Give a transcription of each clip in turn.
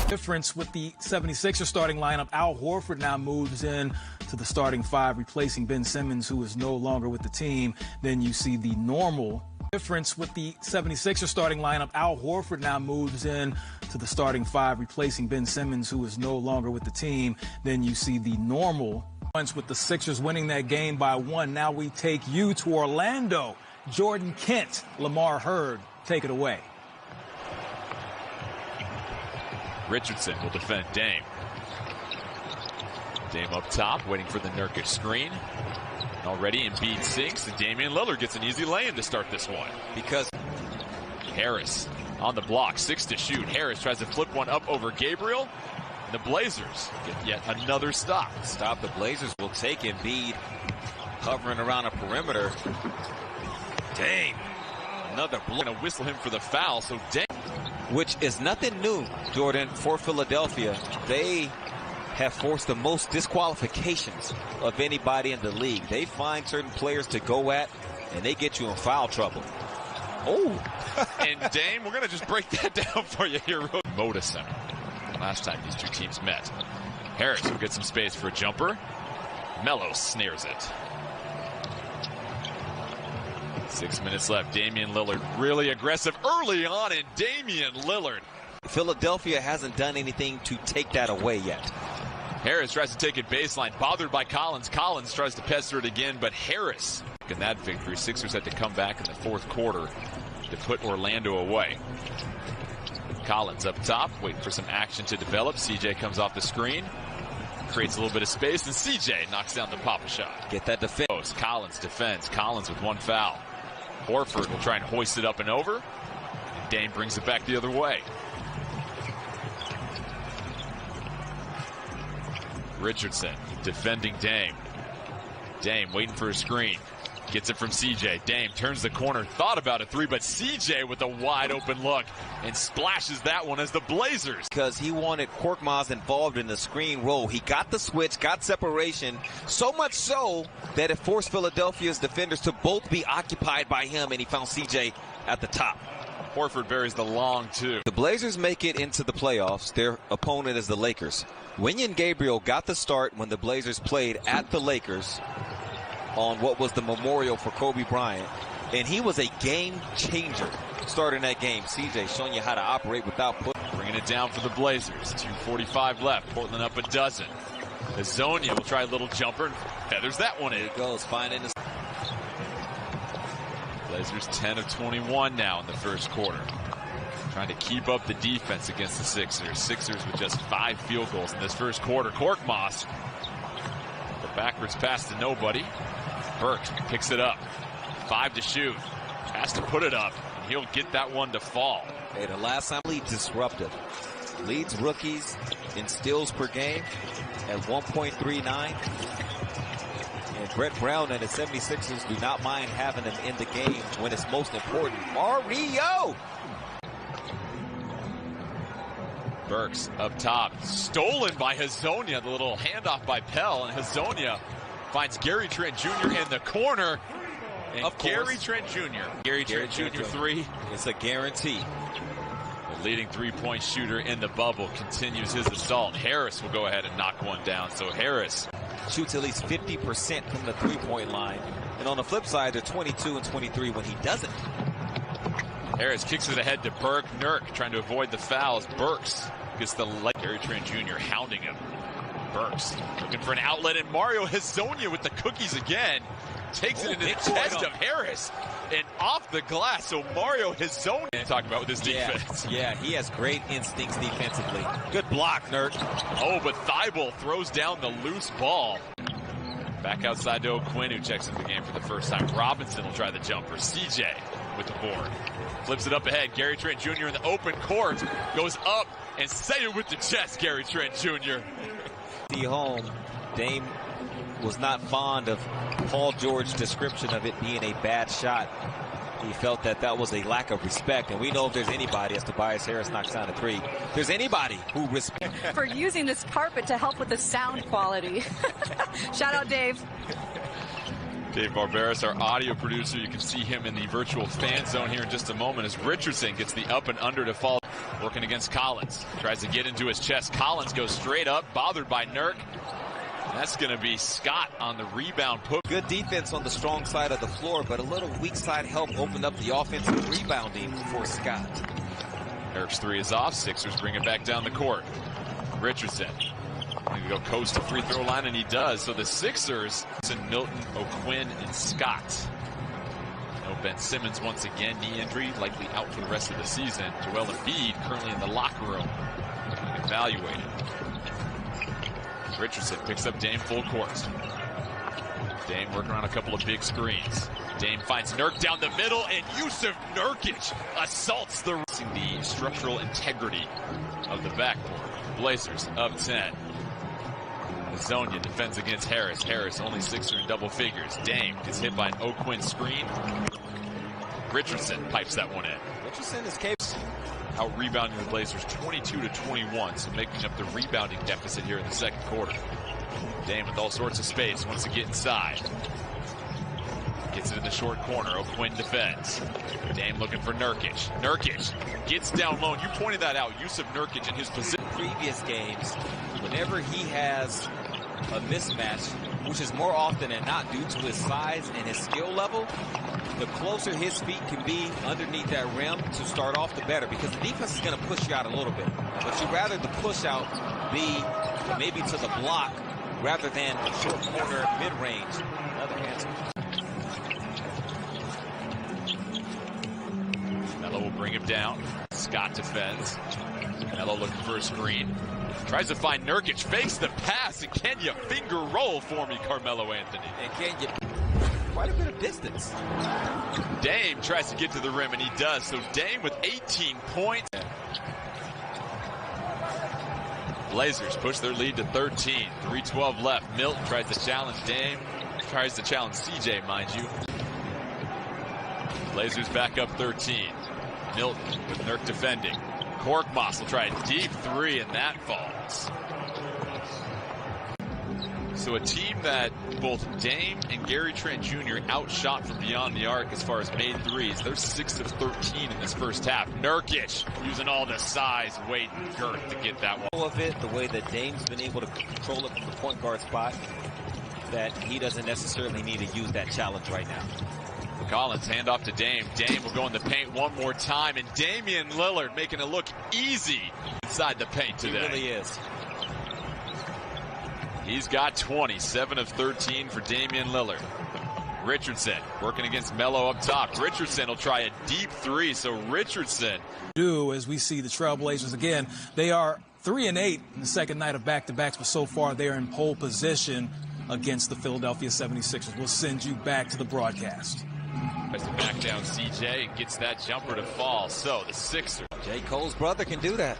Difference with the 76ers starting lineup. Al Horford now moves in to the starting five, replacing Ben Simmons, who is no longer with the team. Then you see the normal difference with the 76ers starting lineup. Al Horford now moves in to the starting five, replacing Ben Simmons, who is no longer with the team. Then you see the normal with the Sixers winning that game by 1. Now we take you to Orlando. Jordan Kent, Lamar Hurd, take it away. Richardson will defend Dame. Dame up top, waiting for the Nurkic screen. Already Embiid sinks, and Damian Lillard gets an easy lay-in to start this one. Because Harris on the block, 6 to shoot. Harris tries to flip one up over Gabriel. And the Blazers get yet another stop. The Blazers will take Embiid hovering around a perimeter. Dame, another blow. Gonna whistle him for the foul, so Dame. Which is nothing new, Jordan, for Philadelphia. They have forced the most disqualifications of anybody in the league. They find certain players to go at, and they get you in foul trouble. Oh, and Dame, we're going to just break that down for you here. Moda Center, last time these two teams met. Harris will get some space for a jumper. Melo snares it. 6 minutes left. Damian Lillard really aggressive early on, and Damian Lillard. Philadelphia hasn't done anything to take that away yet. Harris tries to take it baseline, bothered by Collins. Collins tries to pester it again, but Harris. In that victory, Sixers had to come back in the fourth quarter to put Orlando away. Collins up top, waiting for some action to develop. CJ comes off the screen, creates a little bit of space, and CJ knocks down the pop-up shot. Get that defense. Collins defends. Collins with one foul. Horford will try and hoist it up and over. And Dame brings it back the other way. Richardson defending Dame. Dame waiting for a screen. Gets it from CJ. Dame turns the corner. Thought about a three, but CJ with a wide open look and splashes that one as the Blazers. Because he wanted Korkmaz involved in the screen roll. He got the switch, got separation, so much so that it forced Philadelphia's defenders to both be occupied by him, and he found CJ at the top. Horford buries the long two. The Blazers make it into the playoffs. Their opponent is the Lakers. Wenyen Gabriel got the start when the Blazers played at the Lakers on what was the memorial for Kobe Bryant, and he was a game changer starting that game. CJ showing you how to operate without putting. Bringing it down for the Blazers. 2:45 left. Portland up a dozen. Hazonia will try a little jumper and feathers that one in. There it goes, finding the Blazers 10 of 21 now in the first quarter. Trying to keep up the defense against the Sixers. Sixers with just 5 field goals in this first quarter. Korkmaz, the backwards pass to nobody. Burks picks it up. 5 to shoot. Has to put it up, and he'll get that one to fall. Hey, the last time lead disruptive. Leads rookies in steals per game at 1.39. And Brett Brown and the 76ers do not mind having him in the game when it's most important. Mario! Burks up top. Stolen by Hazonia. The little handoff by Pell, and Hazonia finds Gary Trent Jr. in the corner. And Gary Trent Jr. Gary Trent Jr. 3. It's a guarantee. The leading three-point shooter in the bubble continues his assault. Harris will go ahead and knock one down. So Harris shoots at least 50% from the three-point line. And on the flip side, they're 22 and 23 when he doesn't. Harris kicks it ahead to Burke. Nurk trying to avoid the fouls. Burks gets the leg. Gary Trent Jr. hounding him. Burks looking for an outlet, and Mario Hazonia with the cookies again. Takes it into the chest of Harris and off the glass. So Mario Hazonia talking about with his defense. Yeah, he has great instincts defensively. Good block, Nurk. Oh, but Thibault throws down the loose ball. Back outside to O'Quinn, who checks into the game for the first time. Robinson will try the jumper. CJ with the board. Flips it up ahead. Gary Trent Jr. in the open court. Goes up and say it with the chest, Gary Trent Jr. Home, Dame was not fond of Paul George's description of it being a bad shot. He felt that that was a lack of respect, and we know if there's anybody, as Tobias Harris knocks down a three, if there's anybody who respects. For using this carpet to help with the sound quality. Shout out, Dave. Dave Barberis, our audio producer. You can see him in the virtual fan zone here in just a moment as Richardson gets the up and under to fall. Working against Collins. Tries to get into his chest. Collins goes straight up, bothered by Nurk. That's going to be Scott on the rebound. Good defense on the strong side of the floor, but a little weak side help opened up the offensive rebounding for Scott. Nurk's three is off. Sixers bring it back down the court. Richardson going to go coast to free throw line, and he does. So the Sixers, Milton, O'Quinn, and Scott. No Ben Simmons once again, knee injury, likely out for the rest of the season. Joel Embiid currently in the locker room, evaluated. Richardson picks up Dame full court. Dame working around a couple of big screens. Dame finds Nurk down the middle, and Yusuf Nurkic assaults the structural integrity of the backboard. Blazers up 10. Zonia defends against Harris. Harris only Sixer in double figures. Dame gets hit by an O'Quinn screen. Richardson pipes that one in. Richardson is capable. Out rebounding the Blazers 22-21, so making up the rebounding deficit here in the second quarter. Dame with all sorts of space, wants to get inside. Gets it in the short corner. O'Quinn defends. Dame looking for Nurkic. Nurkic gets down low. You pointed that out. Yusuf Nurkic in his position. Previous games, whenever he has a mismatch, which is more often than not due to his size and his skill level, the closer his feet can be underneath that rim to start off, the better, because the defense is going to push you out a little bit. But you'd rather the push out be maybe to the block rather than short corner mid-range. Another answer. Melo will bring him down. Scott defends. Melo looking for a screen. Tries to find Nurkic, fakes the pass, and can you finger roll for me, Carmelo Anthony? And can you quite a bit of distance. Dame tries to get to the rim, and he does. So Dame with 18 points. Blazers push their lead to 13. 3:12 left. Milton tries to challenge Dame. Tries to challenge CJ, mind you. Blazers back up 13. Milton with Nurk defending. Korkmaz will try a deep three, and that falls. So a team that both Dame and Gary Trent Jr. outshot from beyond the arc as far as made threes. They're 6 of 13 in this first half. Nurkic using all the size, weight, and girth to get that one. Of it, the way that Dame's been able to control it from the point guard spot, that he doesn't necessarily need to use that challenge right now. Collins, hand off to Dame. Dame will go in the paint one more time, and Damian Lillard making it look easy inside the paint today. He really is. He's got 20, 7 of 13 for Damian Lillard. Richardson working against Melo up top. Richardson will try a deep three, so Richardson. As we see the Trailblazers again, they are 3-8 in the second night of back-to-backs, but so far they're in pole position against the Philadelphia 76ers. We'll send you back to the broadcast. Tries to back down CJ and gets that jumper to fall. So the Sixers. J. Cole's brother can do that.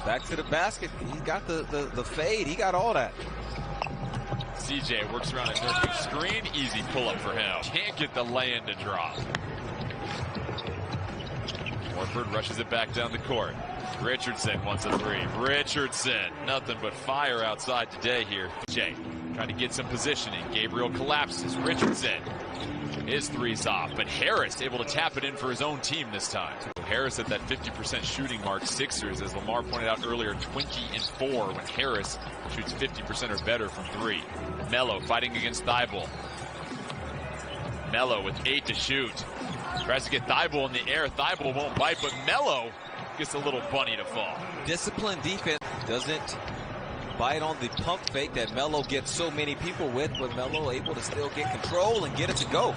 Back to the basket. He got the fade. He got all that. CJ works around a Nurkic screen. Easy pull-up for him. Can't get the lay-in to drop. Horford rushes it back down the court. Richardson wants a three. Richardson, nothing but fire outside today here. Jay trying to get some positioning. Gabriel collapses. Richardson, his three's off, but Harris able to tap it in for his own team this time. Harris at that 50% shooting mark. Sixers, as Lamar pointed out earlier, 20-4 when Harris shoots 50% or better from three. Melo fighting against Thibault. Melo with 8 to shoot. Tries to get Thibault in the air. Thibault won't bite, but Melo gets a little bunny to fall. Disciplined defense doesn't bite on the pump fake that Melo gets so many people with, but Melo able to still get control and get it to go.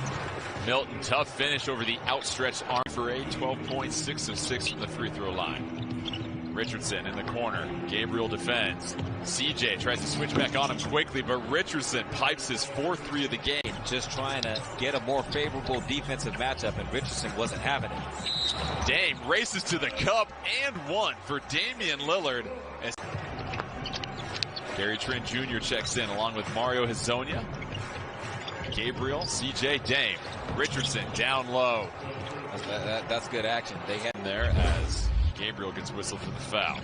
Milton, tough finish over the outstretched arm for 12 points, 6 of 6 from the free throw line. Richardson in the corner. Gabriel defends. CJ tries to switch back on him quickly, but Richardson pipes his 4th three of the game. Just trying to get a more favorable defensive matchup, and Richardson wasn't having it. Dame races to the cup and one for Damian Lillard. As Gary Trent Jr. checks in along with Mario Hezonja. Gabriel, CJ, Dame. Richardson down low. That's good action. They had him there as Gabriel gets whistled for the foul.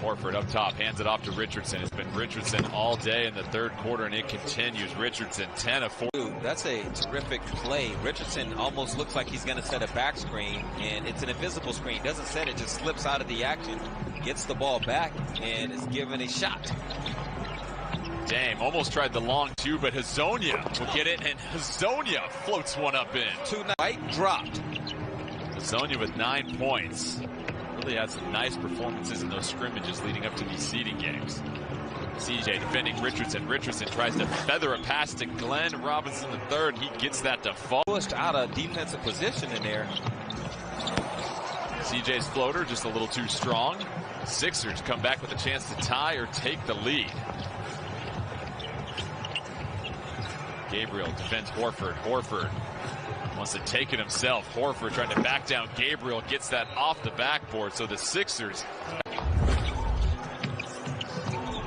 Horford up top, hands it off to Richardson. It's been Richardson all day in the third quarter, and it continues. Richardson, 10 of 4. That's a terrific play. Richardson almost looks like he's going to set a back screen, and it's an invisible screen. Doesn't set it, just slips out of the action, gets the ball back, and is given a shot. Dame almost tried the long two, but Hezonja will get it, and Hezonja floats one up in. Two right dropped. Hezonja with 9 points. Really had some nice performances in those scrimmages leading up to these seeding games. CJ defending Richardson. Richardson tries to feather a pass to Glenn Robinson III. He gets that to fall. Pushed out of defensive position in there. CJ's floater just a little too strong. Sixers come back with a chance to tie or take the lead. Gabriel defends Horford. Horford wants to take it himself. Horford trying to back down. Gabriel gets that off the backboard. So the Sixers.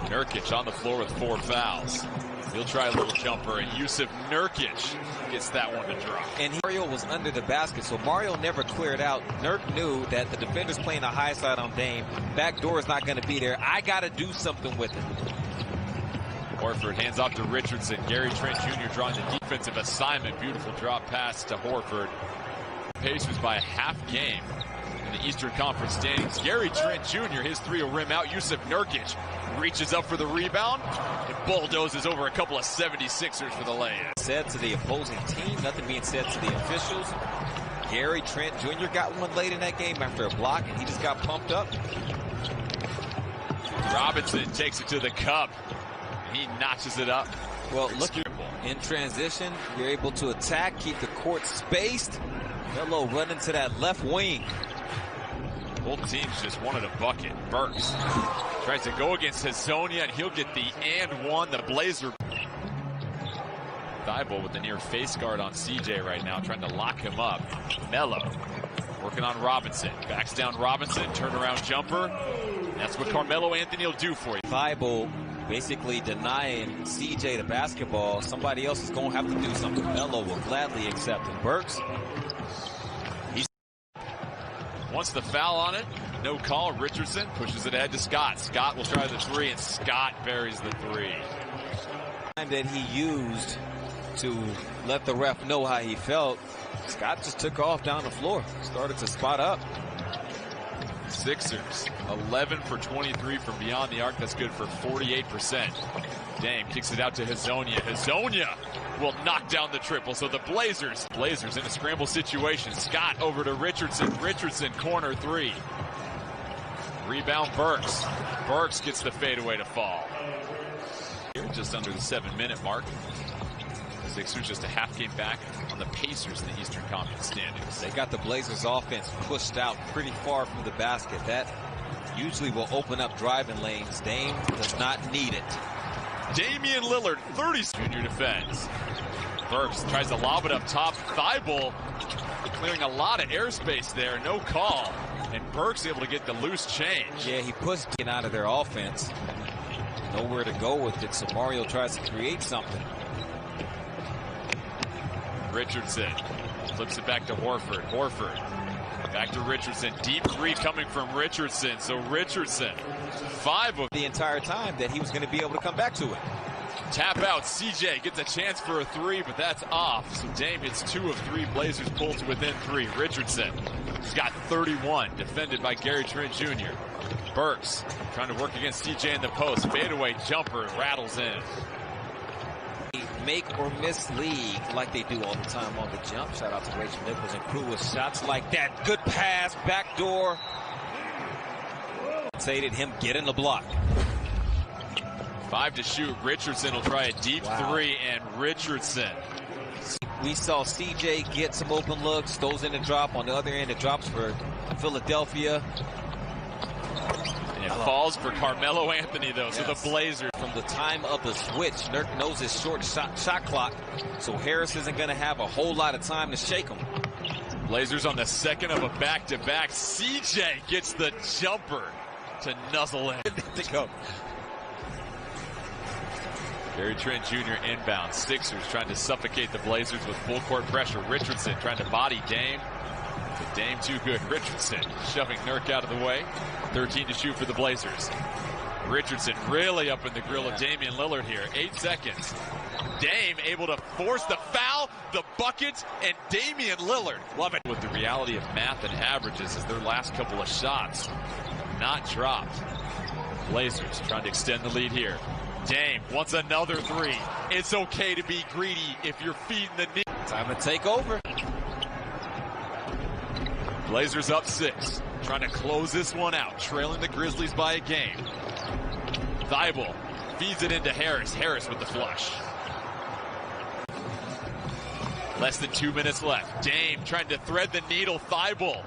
Nurkic on the floor with 4 fouls. He'll try a little jumper, and Yusuf Nurkic gets that one to drop. And Mario was under the basket, so Mario never cleared out. Nurk knew that the defender's playing a high side on Dame. Back door is not going to be there. I got to do something with it. Horford hands off to Richardson. Gary Trent Jr. drawing the defensive assignment. Beautiful drop pass to Horford. Pacers by a half game in the Eastern Conference standings. Gary Trent Jr., his three will rim out. Yusuf Nurkic reaches up for the rebound and bulldozes over a couple of 76ers for the lay-in. Said to the opposing team, nothing being said to the officials. Gary Trent Jr. got one late in that game after a block, and he just got pumped up. Robinson takes it to the cup. He notches it up. Well, look, in transition, you're able to attack, keep the court spaced. Melo running to that left wing. Both teams just wanted a bucket. Burks tries to go against Hezonja, and he'll get the and one. The Blazer. Thibault with the near face guard on CJ right now, trying to lock him up. Melo working on Robinson. Backs down Robinson. Turnaround jumper. That's what Carmelo Anthony will do for you. Thibault basically denying CJ the basketball. Somebody else is going to have to do something. Melo will gladly accept it. Burks. Wants the foul on it. No call. Richardson pushes it ahead to Scott. Scott will try the three, and Scott buries the three. Time that he used to let the ref know how he felt, Scott just took off down the floor. Started to spot up. Sixers 11 for 23 from beyond the arc. That's good for 48%. Dame kicks it out to Hezonja. Hezonja will knock down the triple. So the Blazers in a scramble situation. Scott over to Richardson. Richardson corner three. Rebound Burks. Burks gets the fadeaway to fall. Just under the 7-minute mark. Sixers just a half game back on the Pacers in the Eastern Conference standings. They got the Blazers offense pushed out pretty far from the basket. That usually will open up driving lanes. Dame does not need it. Damian Lillard, 30. Junior defense. Burks tries to lob it up top. Thibault clearing a lot of airspace there. No call. And Burks able to get the loose change. Yeah, he pushed it out of their offense. Nowhere to go with it, so Mario tries to create something. Richardson flips it back to Horford. Horford back to Richardson. Deep three coming from Richardson. So Richardson, 5 of the entire time that he was going to be able to come back to it. Tap out. CJ gets a chance for a three, but that's off. So Dame hits 2 of 3. Blazers pull to within 3. Richardson has got 31, defended by Gary Trent Jr. Burks trying to work against CJ in the post. Fadeaway jumper rattles in. Make or miss league like they do all the time on the jump. Shout out to Rachel Nichols and crew with shots like that. Good pass, backdoor. Sated him getting the block. 5 to shoot. Richardson will try a deep three, and Richardson. We saw CJ get some open looks. Those in the drop. On the other end, it drops for Philadelphia. It falls for Carmelo Anthony, though, yes. So the Blazers. From the time of the switch, Nurk knows his short shot clock, so Harris isn't going to have a whole lot of time to shake him. Blazers on the second of a back-to-back. CJ gets the jumper to nuzzle in. To go. Gary Trent Jr. inbound. Sixers trying to suffocate the Blazers with full court pressure. Richardson trying to body Dame. Dame too good. Richardson shoving Nurk out of the way. 13 to shoot for the Blazers. Richardson really up in the grill of Damian Lillard here. 8 seconds. Dame able to force the foul, the bucket, and Damian Lillard. Love it. With the reality of math and averages as their last couple of shots not dropped. Blazers trying to extend the lead here. Dame wants another three. It's okay to be greedy if you're feeding the knee. Time to take over. Blazers up 6. Trying to close this one out. Trailing the Grizzlies by a game. Thibault feeds it into Harris. Harris with the flush. Less than 2 minutes left. Dame trying to thread the needle. Thibault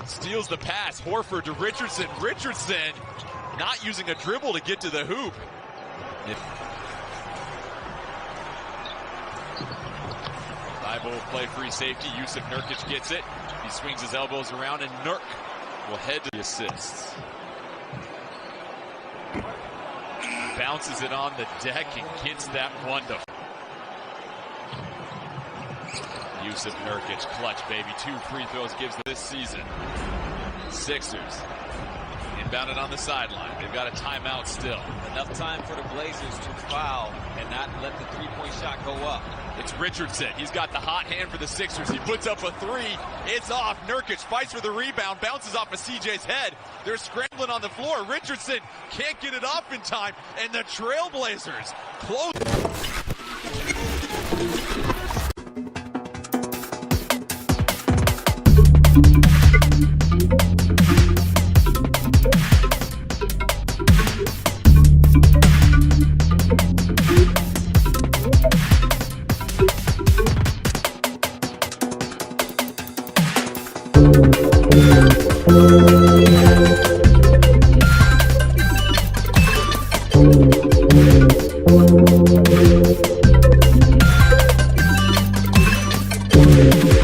steals the pass. Horford to Richardson. Richardson not using a dribble to get to the hoop. Thibault will play free safety. Yusuf Nurkic gets it. He swings his elbows around, and Nurk will head to the assists. Bounces it on the deck and gets that one to Yusuf Nurkic, clutch baby. 2 free throws gives this season. Sixers inbounded on the sideline. They've got a timeout still. Enough time for the Blazers to foul and not let the three-point shot go up. It's Richardson. He's got the hot hand for the Sixers. He puts up a three. It's off. Nurkic fights for the rebound. Bounces off of CJ's head. They're scrambling on the floor. Richardson can't get it off in time. And the Trailblazers close. Thank you.